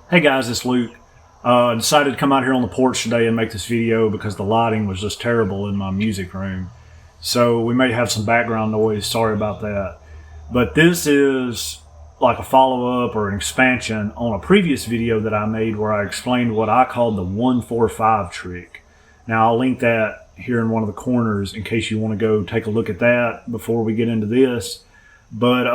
Hey guys, it's Luke. Decided to come out here on the porch today and make this video because the lighting was just terrible in my music room. So we may have some background noise, sorry about that. But this is like a follow-up or an expansion on a previous video that I made where I explained what I called the 1-4-5 trick. Now I'll link that here in one of the corners in case you want to go take a look at that before we get into this. But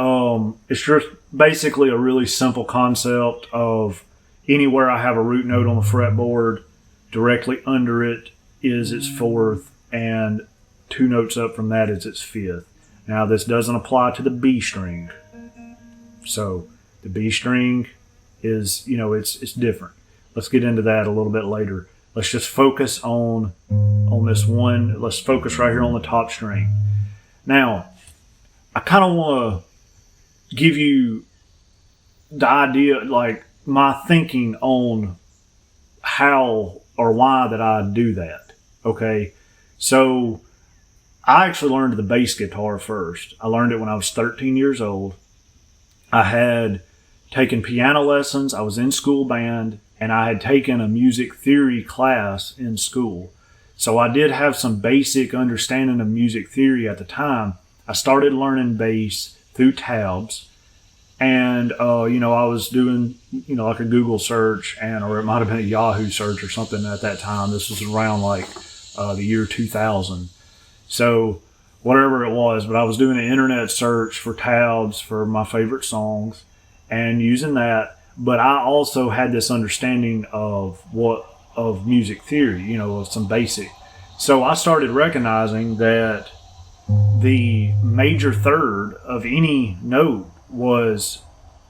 it's just basically a really simple concept of anywhere I have a root note on the fretboard, directly under it is its fourth, and 2 notes up from that is its fifth. Now this doesn't apply to the B string. So the B string is, it's different. Let's get into that a little bit later. Let's just focus on this one. Let's focus right here on the top string. Now, I kind of want to give you the idea, like my thinking on how or why that I do that. Okay, so I actually learned the bass guitar first. I learned it when I was 13 years old. I had taken piano lessons, I was in school band, and I had taken a music theory class in school. So I did have some basic understanding of music theory at the time. I started learning bass through tabs. And, I was doing, like a Google search or it might have been a Yahoo search or something at that time. This was around like the year 2000. So whatever it was, but I was doing an internet search for tabs for my favorite songs and using that. But I also had this understanding of music theory, of some basic. So I started recognizing that the major third of any note was,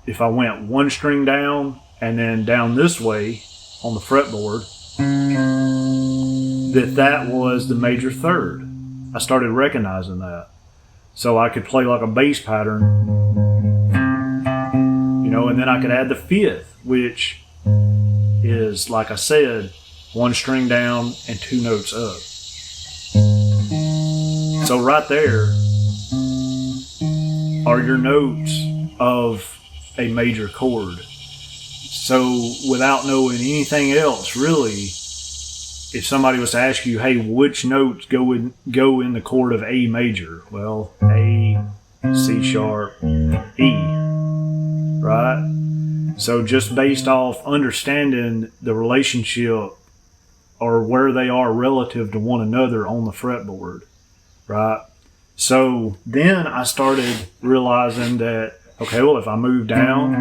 if I went 1 string down and then down this way on the fretboard, that was the major third. I started recognizing that. So I could play like a bass pattern, and then I could add the fifth, which is, like I said, 1 string down and 2 notes up. So right there are your notes of a major chord. So without knowing anything else, really, if somebody was to ask you, hey, which notes go in the chord of A major? Well, A, C sharp, E, right? So just based off understanding the relationship or where they are relative to one another on the fretboard, right? So then I started realizing that, okay, well, if I move down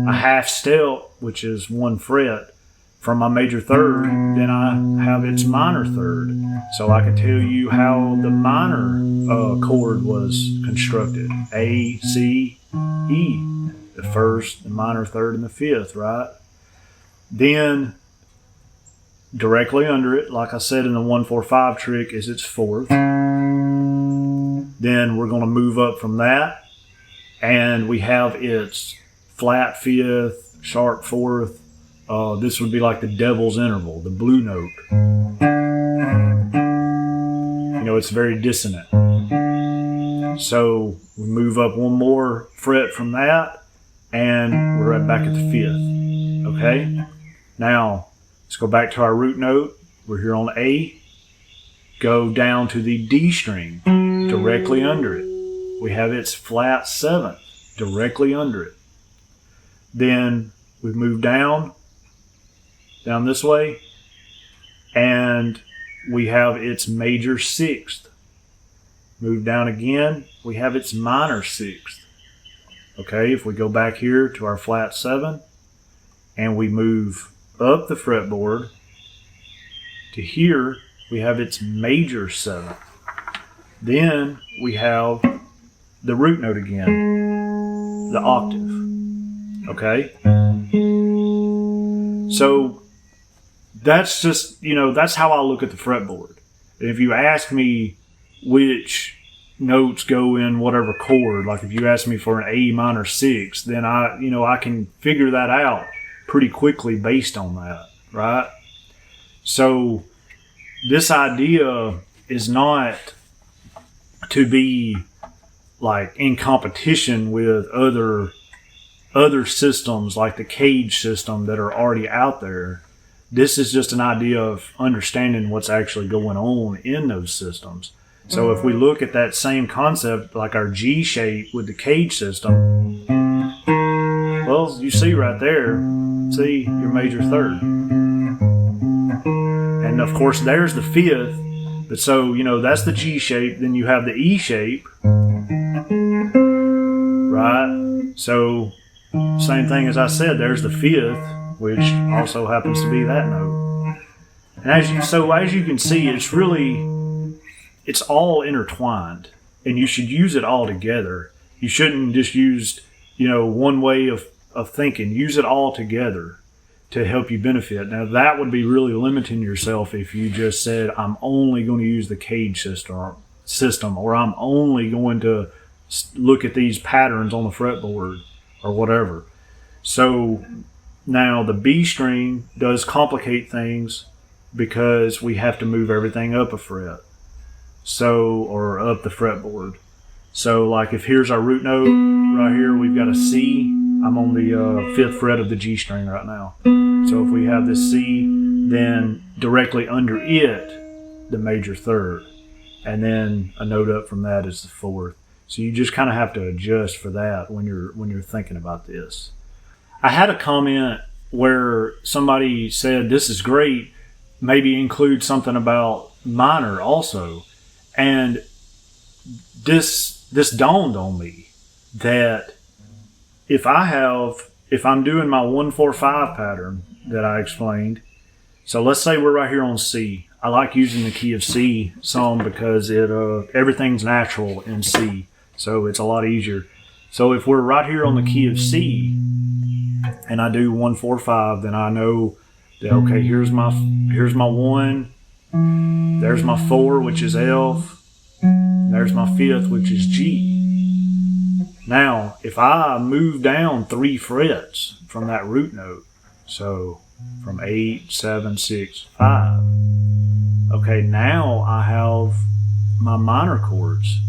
a half step, which is 1 fret, from my major third, then I have its minor third. So I can tell you how the minor chord was constructed. A, C, E. The first, the minor third, and the fifth, right? Then directly under it, like I said in the 1-4-5 trick, is its fourth. Then we're going to move up from that, and we have its flat fifth, sharp fourth. This would be like the devil's interval, the blue note. It's very dissonant. So we move up 1 more fret from that, and we're right back at the fifth. Okay? Now, let's go back to our root note. We're here on A. Go down to the D string, directly under it. We have its flat 7th, directly under it. Then we move down this way, and we have its major 6th. Move down again, we have its minor 6th. Okay, if we go back here to our flat 7, and we move up the fretboard to here, we have its major 7th. Then we have the root note again, the octave. Okay? So that's just, that's how I look at the fretboard. And if you ask me which notes go in whatever chord, like if you ask me for an A minor 6, then I can figure that out pretty quickly based on that, right? So this idea is not to be like in competition with other other systems like the CAGED system that are already out there. This is just an idea of understanding what's actually going on in those systems. So if we look at that same concept, like our G shape with the CAGED system, well, you see right there, see your major third. And of course, there's the fifth. But so, that's the G shape. Then you have the E shape, right? So, same thing as I said, there's the fifth, which also happens to be that note. And as you can see, it's all intertwined, and you should use it all together. You shouldn't just use, one way of thinking. Use it all together to help you benefit. Now, that would be really limiting yourself if you just said, I'm only going to use the CAGED system, or I'm only going to look at these patterns on the fretboard, or whatever. So now the B string does complicate things because we have to move everything up a fret, or up the fretboard. So like if here's our root note right here, we've got a C. I'm on the 5th fret of the G string right now. So if we have this C, then directly under it, the major third. And then a note up from that is the 4th. So you just kind of have to adjust for that when you're thinking about this. I had a comment where somebody said, this is great, maybe include something about minor also. And this dawned on me that if I'm doing my 1-4-5 pattern that I explained, so let's say we're right here on C. I like using the key of C some because everything's natural in C, so it's a lot easier. So if we're right here on the key of C and I do 1-4-5, then I know that, okay, here's my 1, there's my 4, which is F, there's my 5th, which is G. Now, if I move down 3 frets from that root note, so from 8, 7, 6, 5, okay, now I have my minor chords,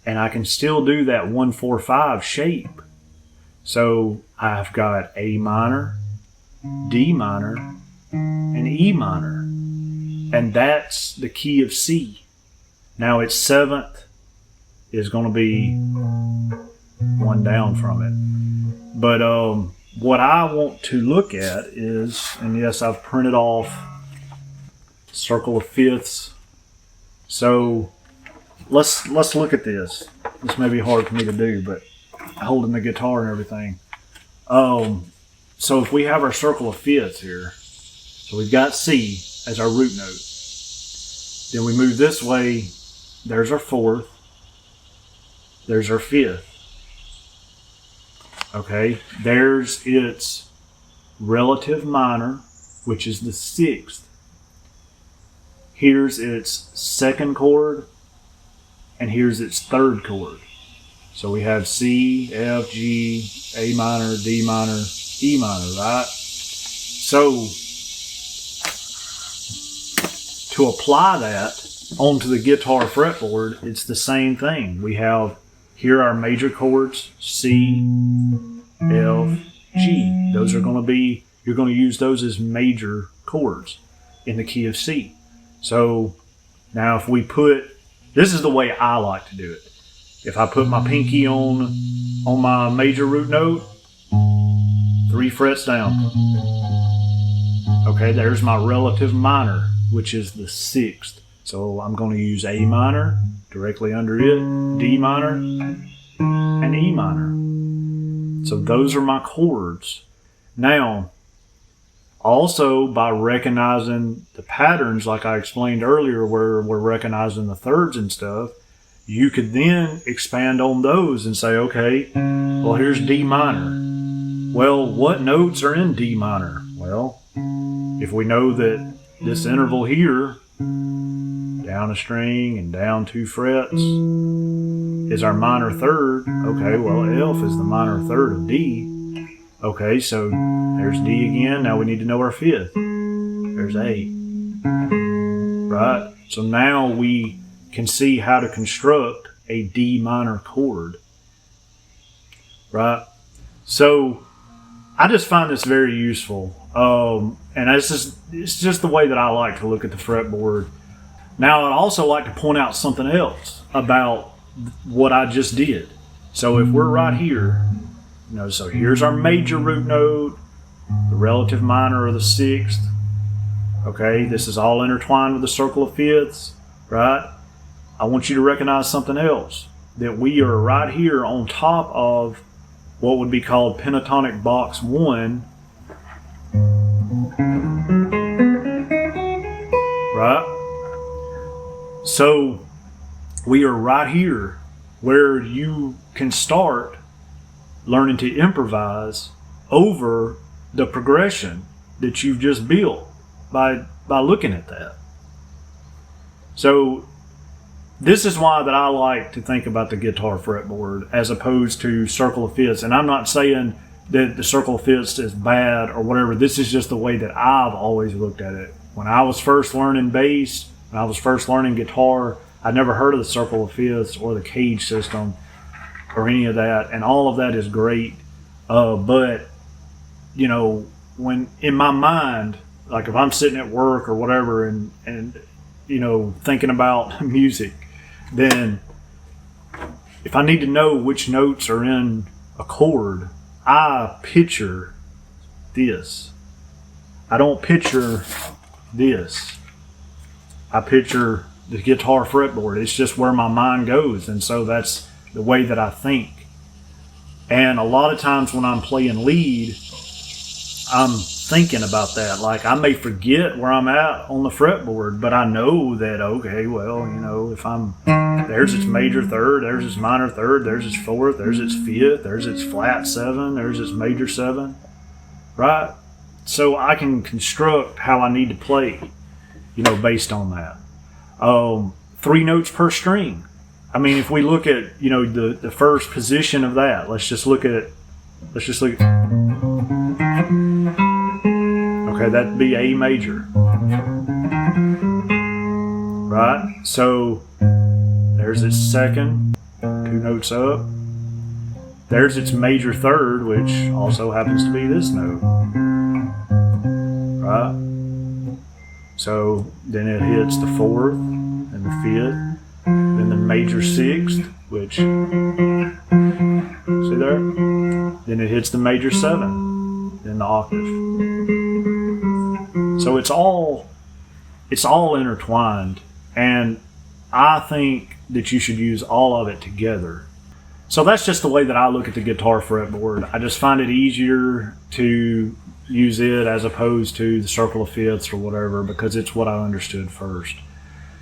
and I can still do that 1-4-5 shape. So I've got A minor, D minor, and E minor, and that's the key of C. Now its 7th is going to be 1 down from it. But what I want to look at is, and yes, I've printed off circle of fifths. So let's look at this. This may be hard for me to do, but holding the guitar and everything. So if we have our circle of fifths here, so we've got C as our root note. Then we move this way, there's our 4th, there's our 5th. Okay, there's its relative minor, which is the 6th. Here's its 2nd chord, and here's its 3rd chord. So we have C, F, G, A minor, D minor, E minor, right? So to apply that onto the guitar fretboard, it's the same thing. We have here our major chords, C, F, G. Those are going to be, you're going to use those as major chords in the key of C. So now if we this is the way I like to do it. If I put my pinky on my major root note, 3 frets down. Okay, there's my relative minor, which is the 6th. So I'm going to use A minor directly under it, D minor, and E minor. So those are my chords. Now, also by recognizing the patterns like I explained earlier where we're recognizing the thirds and stuff, you could then expand on those and say, okay, well, here's D minor. Well, what notes are in D minor? Well, if we know that this interval here, down a string and down 2 frets, is our minor third, okay, well, F is the minor third of D. Okay, so there's D again. Now we need to know our 5th. There's A. Right? So now we can see how to construct a D minor chord. Right? So I just find this very useful. And it's just the way that I like to look at the fretboard. Now, I'd also like to point out something else about what I just did. So if we're right here, so here's our major root note, the relative minor of the sixth. Okay, this is all intertwined with the circle of fifths, right? I want you to recognize something else, that we are right here on top of what would be called pentatonic box 1, right? So we are right here where you can start learning to improvise over the progression that you've just built by looking at that. So this is why that I like to think about the guitar fretboard as opposed to circle of fifths. And I'm not saying that the circle of fifths is bad or whatever. This is just the way that I've always looked at it. When I was first learning bass, when I was first learning guitar, I never heard of the circle of fifths or the CAGED system or any of that. And all of that is great. But, when in my mind, like if I'm sitting at work or whatever and thinking about music, then if I need to know which notes are in a chord, I picture this. I don't picture this. I picture the guitar fretboard. It's just where my mind goes, and so that's the way that I think. And a lot of times when I'm playing lead, I'm thinking about that. Like I may forget where I'm at on the fretboard, but I know that, okay, well, if there's its major third, there's its minor third, there's its fourth, there's its fifth, there's its flat 7, there's its major 7, right? So I can construct how I need to play, based on that. 3 notes per string. I mean, if we look at, the first position of that, let's just look at okay, that'd be A major, right? So there's its second, 2 notes up. There's its major third, which also happens to be this note, right? So then it hits the 4th and the 5th, then the major 6th, which, see there? Then it hits the major 7, then the octave. So it's all intertwined, and I think that you should use all of it together. So that's just the way that I look at the guitar fretboard. I just find it easier to use it as opposed to the circle of fifths or whatever, because it's what I understood first.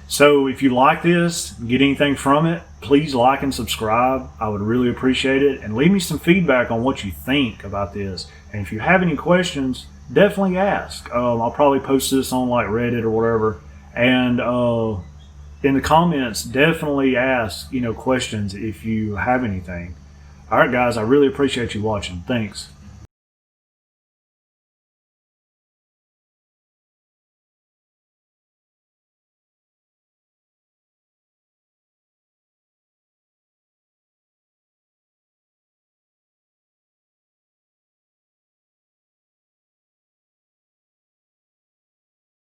So if you like this, get anything from it, please like and subscribe. I would really appreciate it. And leave me some feedback on what you think about this. And if you have any questions, definitely ask. I'll probably post this on like Reddit or whatever. And in the comments, definitely ask, questions if you have anything. All right, guys, I really appreciate you watching. Thanks.